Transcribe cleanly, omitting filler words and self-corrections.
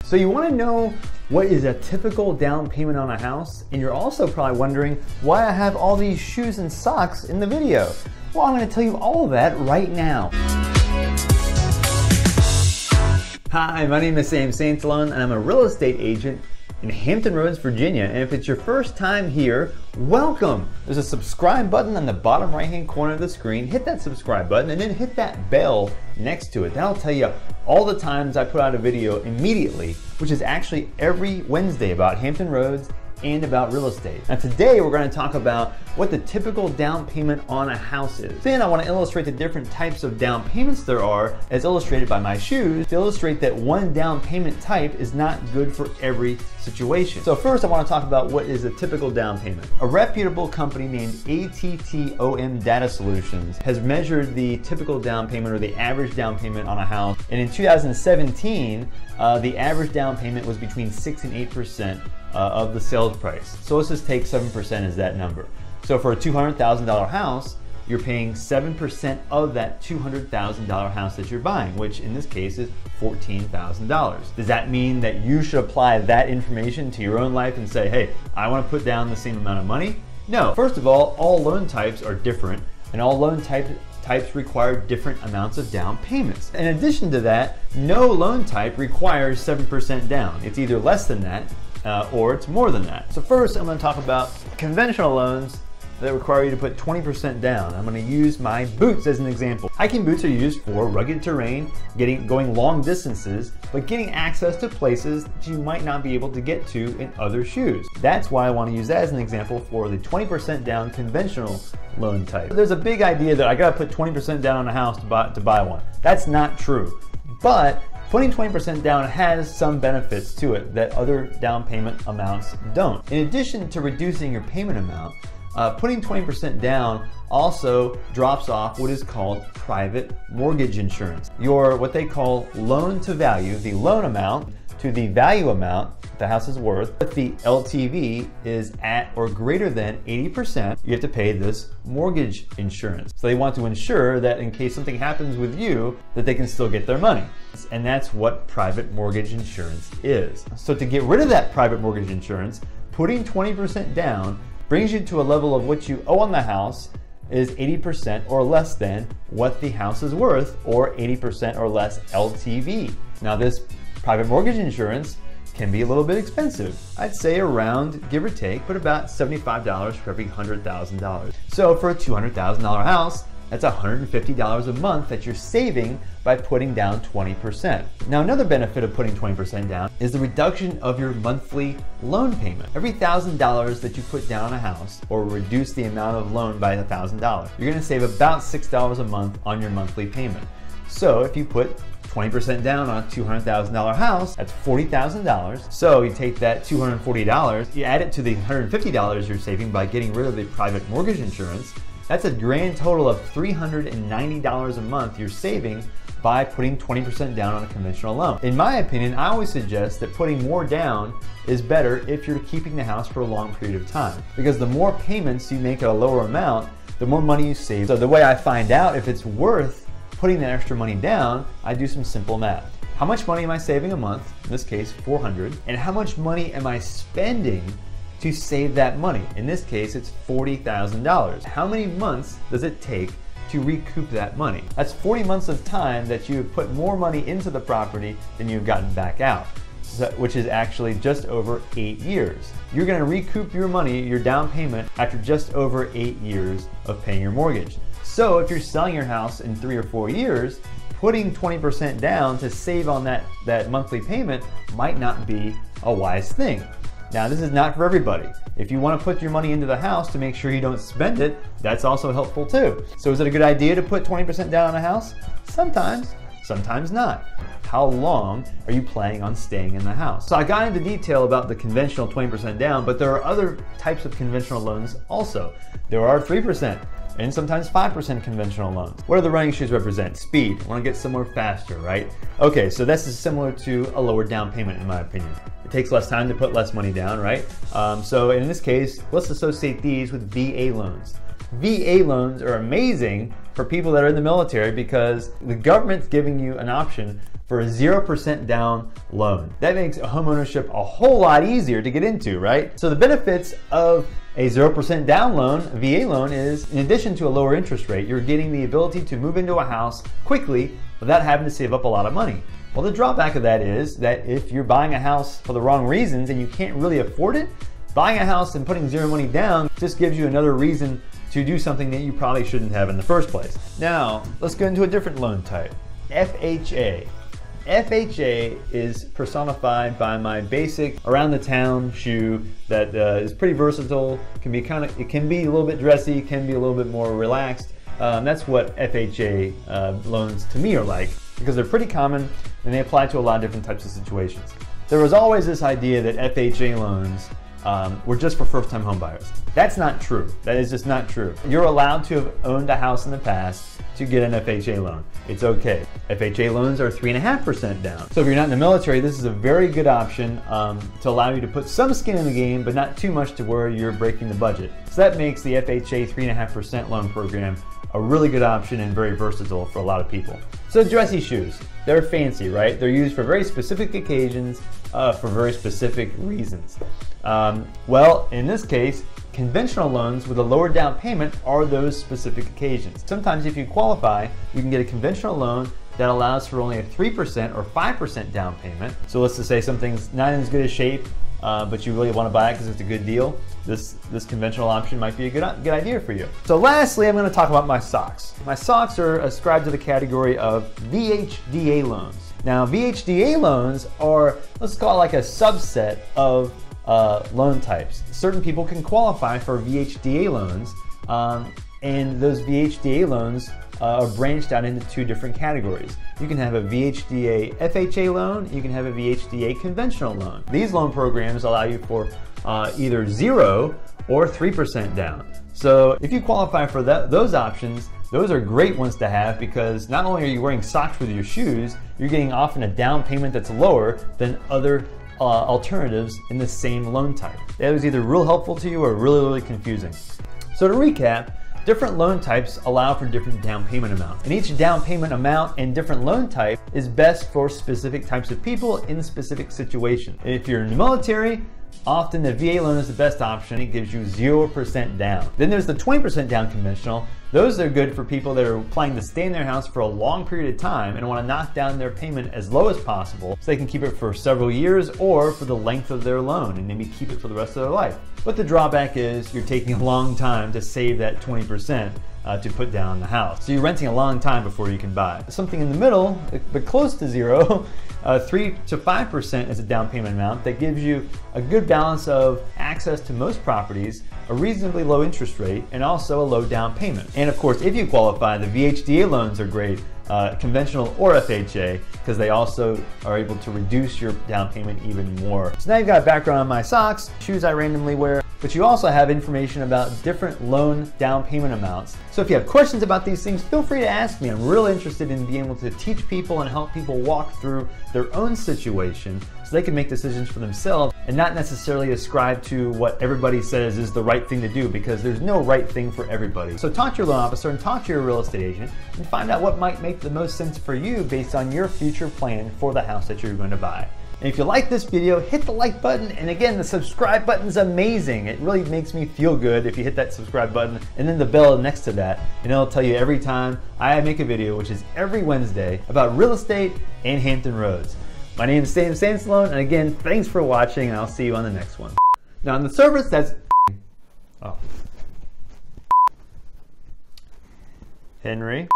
So you want to know what is a typical down payment on a house, and you're also probably wondering why I have all these shoes and socks in the video. Well, I'm going to tell you all of that right now. Hi, my name is Sam Santalone, and I'm a real estate agent in Hampton Roads, Virginia. And if it's your first time here, welcome. There's a subscribe button on the bottom right-hand corner of the screen. Hit that subscribe button and then hit that bell next to it. That'll tell you all the times I put out a video immediately, which is actually every Wednesday about Hampton Roads and about real estate. Now today we're going to talk about what the typical down payment on a house is. Then I want to illustrate the different types of down payments there are, as illustrated by my shoes, to illustrate that one down payment type is not good for every situation. So first I want to talk about what is a typical down payment. A reputable company named ATTOM Data Solutions has measured the typical down payment, or the average down payment on a house, and in 2017 the average down payment was between 6 and 8% of the sales price. So let's just take 7% as that number. So for a $200,000 house, you're paying 7% of that $200,000 house that you're buying, which in this case is $14,000. Does that mean that you should apply that information to your own life and say, hey, I want to put down the same amount of money? No. First of all loan types are different, and all loan types require different amounts of down payments. In addition to that, no loan type requires 7% down. It's either less than that or it's more than that. So first I'm going to talk about conventional loans that require you to put 20% down. I'm going to use my boots as an example. Hiking boots are used for rugged terrain, going long distances, but getting access to places that you might not be able to get to in other shoes. That's why I want to use that as an example for the 20% down conventional loan type. There's a big idea that I got to put 20% down on a house to buy one. That's not true. But putting 20% down has some benefits to it that other down payment amounts don't. In addition to reducing your payment amount, putting 20% down also drops off what is called private mortgage insurance. Your what they call loan to value, the loan amount to the value amount the house is worth. If the LTV is at or greater than 80%, you have to pay this mortgage insurance. So they want to ensure that in case something happens with you, that they can still get their money. And that's what private mortgage insurance is. So to get rid of that private mortgage insurance, putting 20% down brings you to a level of what you owe on the house is 80% or less than what the house is worth, or 80% or less LTV. Now this private mortgage insurance can be a little bit expensive. I'd say around, give or take, but about $75 for every $100,000. So for a $200,000 house, that's $150 a month that you're saving by putting down 20%. Now another benefit of putting 20% down is the reduction of your monthly loan payment. Every $1,000 that you put down on a house, or reduce the amount of loan by $1,000, you're gonna save about $6 a month on your monthly payment. So if you put 20% down on a $200,000 house, that's $40,000. So you take that $240, you add it to the $150 you're saving by getting rid of the private mortgage insurance. That's a grand total of $390 a month you're saving by putting 20% down on a conventional loan. In my opinion, I always suggest that putting more down is better if you're keeping the house for a long period of time, because the more payments you make at a lower amount, the more money you save. So the way I find out if it's worth putting that extra money down, I do some simple math. How much money am I saving a month? In this case, $400. And how much money am I spending to save that money? In this case, it's $40,000. How many months does it take to recoup that money? That's 40 months of time that you have put more money into the property than you've gotten back out, which is actually just over 8 years. You're gonna recoup your money, your down payment, after just over 8 years of paying your mortgage. So if you're selling your house in 3 or 4 years, putting 20% down to save on that monthly payment might not be a wise thing. Now this is not for everybody. If you want to put your money into the house to make sure you don't spend it, that's also helpful too. So is it a good idea to put 20% down on a house? Sometimes, sometimes not. How long are you planning on staying in the house? So I got into detail about the conventional 20% down, but there are other types of conventional loans also. There are 3%. And sometimes 5% conventional loans. What do the running shoes represent? Speed. I want to get somewhere faster, right? Okay, so this is similar to a lower down payment in my opinion. It takes less time to put less money down, right? So in this case, let's associate these with VA loans. VA loans are amazing for people that are in the military because the government's giving you an option for a 0% down loan. That makes home ownership a whole lot easier to get into, right? So the benefits of a 0% down loan, a VA loan, is in addition to a lower interest rate, you're getting the ability to move into a house quickly without having to save up a lot of money. Well, the drawback of that is that if you're buying a house for the wrong reasons and you can't really afford it, buying a house and putting zero money down just gives you another reason to do something that you probably shouldn't have in the first place. Now, let's go into a different loan type, FHA. FHA is personified by my basic around the town shoe that is pretty versatile. It can be a little bit dressy, can be a little bit more relaxed. That's what FHA loans to me are like, because they're pretty common and they apply to a lot of different types of situations. There was always this idea that FHA loans were just for first-time home buyers. That's not true. That is just not true. You're allowed to have owned a house in the past to get an FHA loan. It's okay. FHA loans are 3.5% down. So if you're not in the military, this is a very good option to allow you to put some skin in the game, but not too much to where you're breaking the budget. So that makes the FHA 3.5% loan program a really good option and very versatile for a lot of people. So dressy shoes, they're fancy, right? They're used for very specific occasions, for very specific reasons. Well, in this case, conventional loans with a lower down payment are those specific occasions. Sometimes if you qualify, you can get a conventional loan that allows for only a 3% or 5% down payment. So let's just say something's not in as good a shape, but you really want to buy it because it's a good deal. This conventional option might be a good idea for you. So lastly, I'm going to talk about my socks. My socks are ascribed to the category of VHDA loans. Now, VHDA loans are, let's call it like a subset of loan types. Certain people can qualify for VHDA loans, and those VHDA loans are branched out into two different categories. You can have a VHDA FHA loan, you can have a VHDA conventional loan. These loan programs allow you for either 0 or 3% down. So if you qualify for those options, those are great ones to have because not only are you wearing socks with your shoes, you're getting often a down payment that's lower than other alternatives in the same loan type. That was either real helpful to you or really confusing. So to recap, different loan types allow for different down payment amounts. And each down payment amount and different loan type is best for specific types of people in specific situations. If you're in the military, often the VA loan is the best option. It gives you 0% down. Then there's the 20% down conventional. Those are good for people that are planning to stay in their house for a long period of time and want to knock down their payment as low as possible so they can keep it for several years or for the length of their loan and maybe keep it for the rest of their life. But the drawback is you're taking a long time to save that 20% to put down the house. So you're renting a long time before you can buy. Something in the middle, but close to 0, 3 to 5% is a down payment amount that gives you a good balance of access to most properties, a reasonably low interest rate, and also a low down payment. And of course, if you qualify, the VHDA loans are great, conventional or FHA, because they also are able to reduce your down payment even more. So now you've got a background on my socks, shoes I randomly wear, but you also have information about different loan down payment amounts. So if you have questions about these things, feel free to ask me. I'm really interested in being able to teach people and help people walk through their own situation so they can make decisions for themselves and not necessarily ascribe to what everybody says is the right thing to do, because there's no right thing for everybody. So talk to your loan officer and talk to your real estate agent and find out what might make the most sense for you based on your future plan for the house that you're going to buy. And if you like this video, hit the like button, and again, the subscribe button is amazing. It really makes me feel good if you hit that subscribe button and then the bell next to that, and it'll tell you every time I make a video, which is every Wednesday, about real estate and Hampton Roads. My name is Sam Sansalone, and again, thanks for watching, and I'll see you on the next one. Now on the surface, that's Henry.